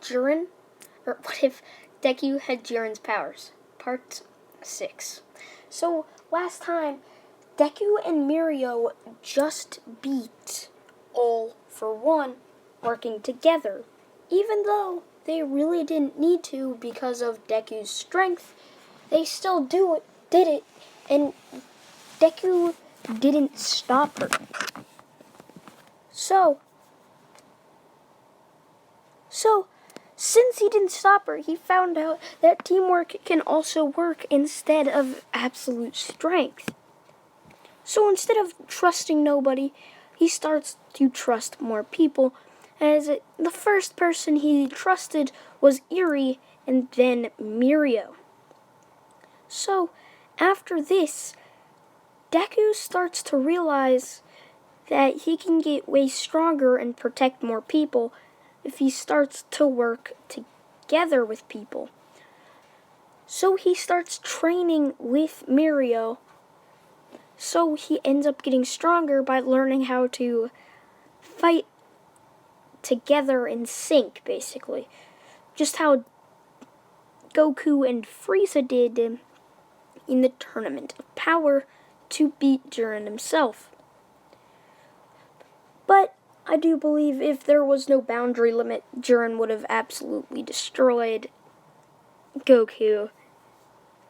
Jiren, or what if Deku had Jiren's powers? Part 6. So, last time, Deku and Mirio just beat All for One working together, even though they really didn't need to because of Deku's strength. They still did it, and Deku didn't stop her. So, since he didn't stop her, he found out that teamwork can also work instead of absolute strength. So instead of trusting nobody, he starts to trust more people, as the first person he trusted was Eri and then Mirio. So, after this, Deku starts to realize that he can get way stronger and protect more people if he starts to work together with people. So he starts training with Mirio. So he ends up getting stronger by learning how to fight together in sync, basically. Just how Goku and Frieza did in the Tournament of Power to beat Jiren himself. But I do believe if there was no boundary limit, Jiren would have absolutely destroyed Goku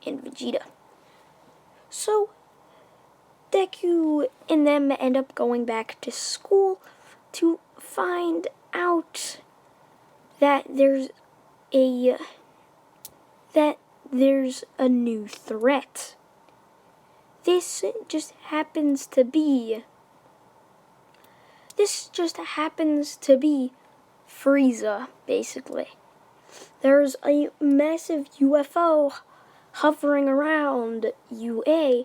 and Vegeta. So, Deku and them end up going back to school to find out that there's a new threat. This just happens to be Frieza, basically. There's a massive UFO hovering around UA.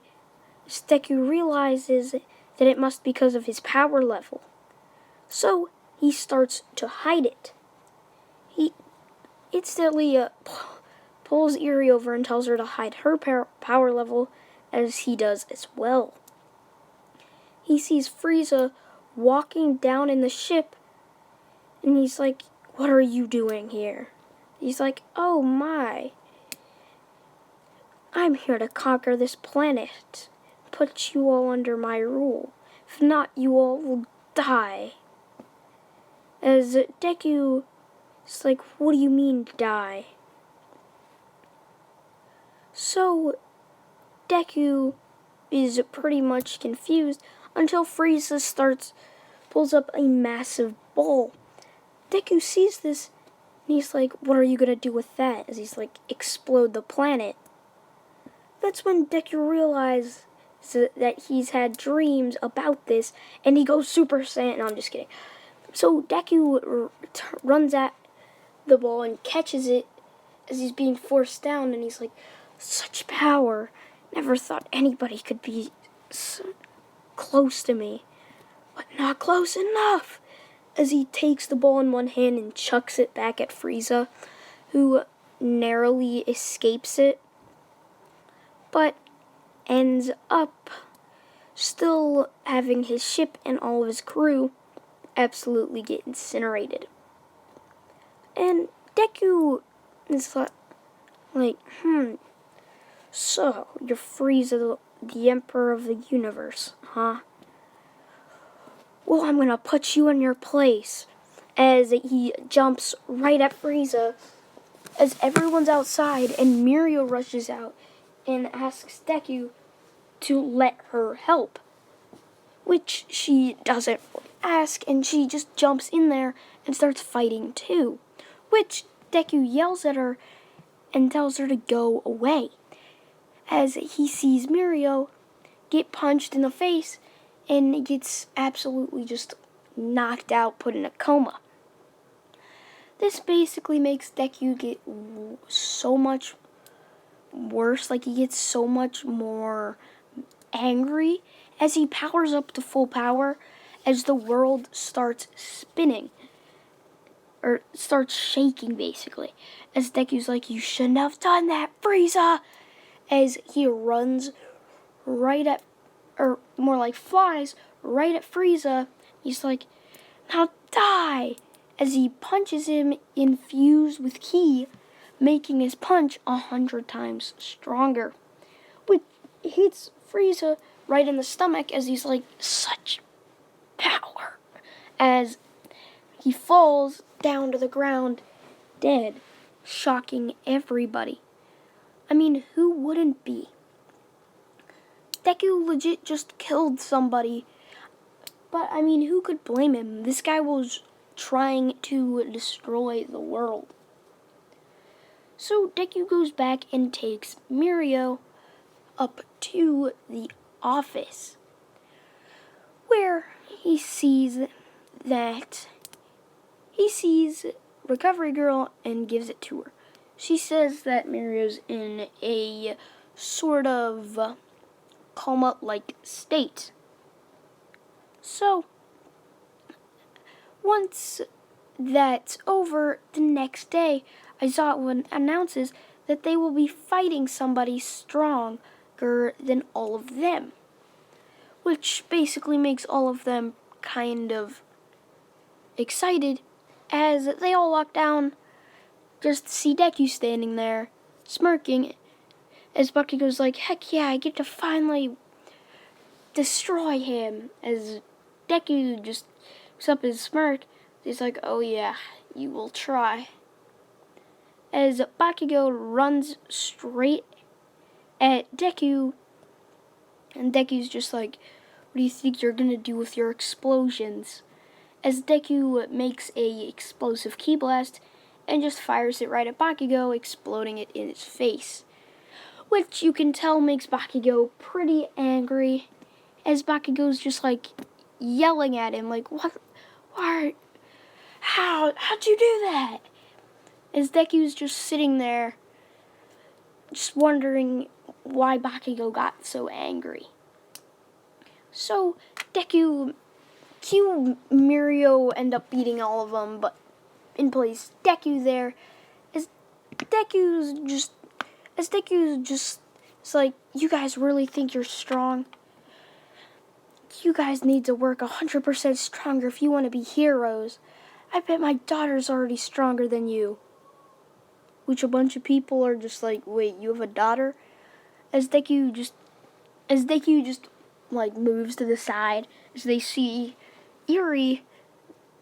Deku realizes that it must be because of his power level. So he starts to hide it. He instantly pulls Eri over and tells her to hide her power level, as he does as well. He sees Frieza walking down in the ship, and he's like, "What are you doing here?" He's like, "Oh my, I'm here to conquer this planet, put you all under my rule. If not, you all will die." As Deku is like, "What do you mean die?" So Deku is pretty much confused until Frieza pulls up a massive ball. Deku sees this and he's like, "What are you gonna do with that?" As he's like, "Explode the planet." That's when Deku realizes that he's had dreams about this, and he goes Super Saiyan. No, I'm just kidding. So Deku runs at the ball and catches it as he's being forced down, and he's like, "Such power. Never thought anybody could be so close to me, but not close enough." As he takes the ball in one hand and chucks it back at Frieza, who narrowly escapes it, but ends up still having his ship and all of his crew absolutely get incinerated. And Deku is like, "So, you're Frieza, the Emperor of the Universe, huh? Well, I'm gonna put you in your place." As he jumps right at Frieza, as everyone's outside, and Mirio rushes out and asks Deku to let her help, which she doesn't ask, and she just jumps in there and starts fighting too, which Deku yells at her and tells her to go away, as he sees Mirio get punched in the face and gets absolutely just knocked out, put in a coma. This basically makes Deku get so much worse, like he gets so much more angry as he powers up to full power, as the world starts spinning, or starts shaking basically, as Deku's like, "You shouldn't have done that, Frieza," as he runs right at, or more like flies right at Frieza. He's like, "Now die," as he punches him infused with ki, making his punch 100 times stronger, which hits Frieza right in the stomach as he's like, such power, as he falls down to the ground dead, shocking everybody. I mean, who wouldn't be? Deku legit just killed somebody, but I mean, who could blame him? This guy was trying to destroy the world. So Deku goes back and takes Mirio up to the office, where he sees Recovery Girl and gives it to her. She says that Mirio's in a sort of coma-like state. So, once that's over, the next day, Aizawa announces that they will be fighting somebody stronger than all of them, which basically makes all of them kind of excited as they all walk down just to see Deku standing there, smirking, as Bakugo's like, heck yeah, I get to finally destroy him, as Deku just looks up his smirk. He's like, oh yeah, you will try. As Bakugo runs straight at Deku, and Deku's just like, what do you think you're gonna do with your explosions? As Deku makes a explosive ki blast and just fires it right at Bakugo, exploding it in his face, which you can tell makes Bakugo pretty angry, as Bakugo's just like yelling at him like, what, why, how'd you do that? As Deku's just sitting there just wondering why Bakugo got so angry. So Deku, Mirio end up beating all of them, but in place Deku there, as Deku's just, it's like, you guys really think you're strong? You guys need to work 100% stronger if you want to be heroes. I bet my daughter's already stronger than you. Which a bunch of people are just like, wait, you have a daughter? As Deku just like moves to the side as they see Eri,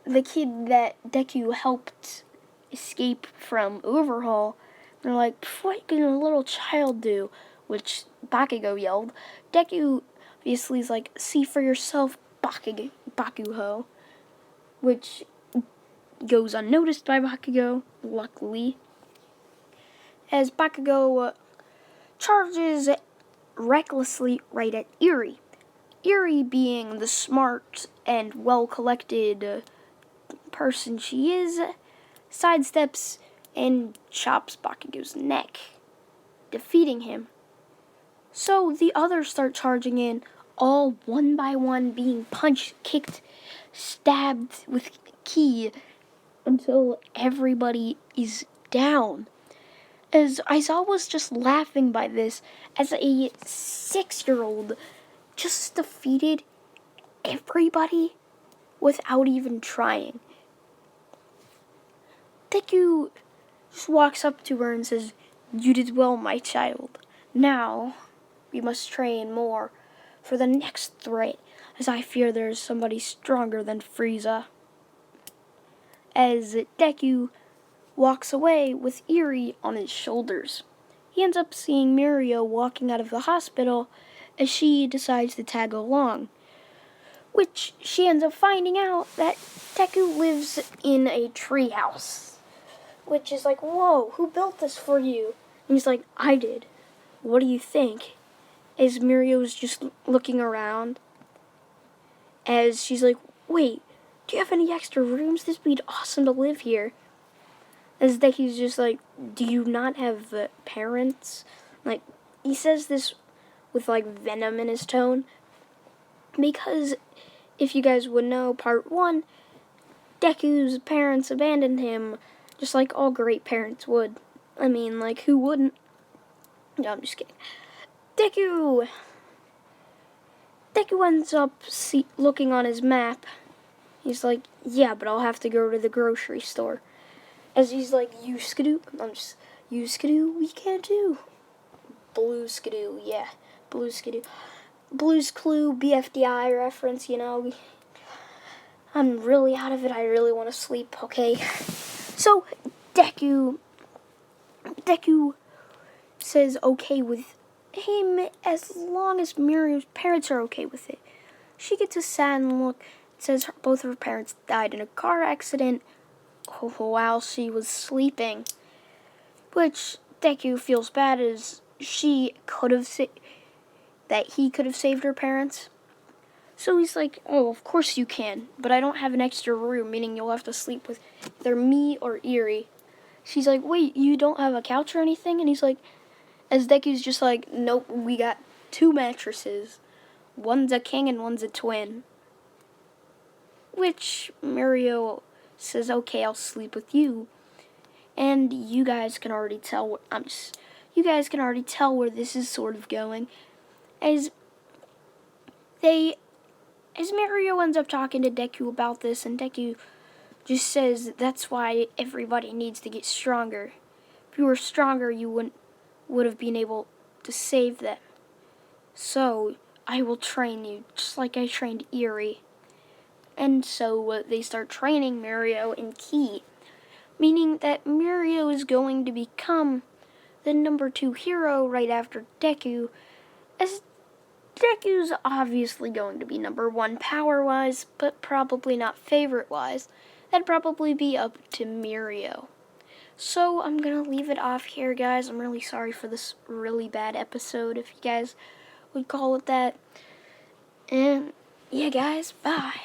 the kid that Deku helped escape from Overhaul. They're like, what can a little child do? Which Bakugo yelled. Deku obviously is like, see for yourself, Bakuho. Which goes unnoticed by Bakugo, luckily. As Bakugo charges recklessly right at Eri. Eri, being the smart and well-collected person she is, sidesteps and chops Bakugo's neck, defeating him. So the others start charging in, all one by one being punched, kicked, stabbed with ki until everybody is down. As Aizawa was just laughing by this, as a 6-year-old just defeated everybody without even trying. Deku just walks up to her and says, you did well, my child. Now, we must train more for the next threat, as I fear there is somebody stronger than Frieza. As Deku walks away with Eri on his shoulders, he ends up seeing Mirio walking out of the hospital as she decides to tag along, which she ends up finding out that Deku lives in a treehouse, which is like, whoa, who built this for you? And he's like, I did. What do you think? As Mirio's just looking around, as she's like, wait, do you have any extra rooms? This would be awesome to live here. As Deku's just like, do you not have parents? Like, he says this with like venom in his tone, because if you guys would know, part 1, Deku's parents abandoned him, just like all great parents would. I mean, like, who wouldn't? No, I'm just kidding. Deku ends up looking on his map. He's like, yeah, but I'll have to go to the grocery store. As he's like, you skidoo, you skidoo, we can't do. Blue skidoo, yeah, blue skidoo. Blue's Clue, BFDI reference, you know. I'm really out of it. I really want to sleep, okay? So, Deku says okay with him as long as Mirio's parents are okay with it. She gets a sad look. It says both of her parents died in a car accident while she was sleeping. Which Deku feels bad as he could have saved her parents. So he's like, oh, of course you can, but I don't have an extra room, meaning you'll have to sleep with either me or Eri. She's like, wait, you don't have a couch or anything? And he's like, as Deku's just like, nope, we got 2 mattresses. One's a king and one's a twin. Which Mirio says, okay, I'll sleep with you. And you guys can already tell where this is sort of going. As Mirio ends up talking to Deku about this, and Deku just says that's why everybody needs to get stronger. If you were stronger, you would have been able to save them. So I will train you, just like I trained Eri. And so they start training Mirio and Ki, meaning that Mirio is going to become the number 2 hero right after Deku, as Deku's obviously going to be number 1 power-wise, but probably not favorite-wise. That'd probably be up to Mirio. So I'm going to leave it off here, guys. I'm really sorry for this really bad episode, if you guys would call it that. And yeah, guys, bye.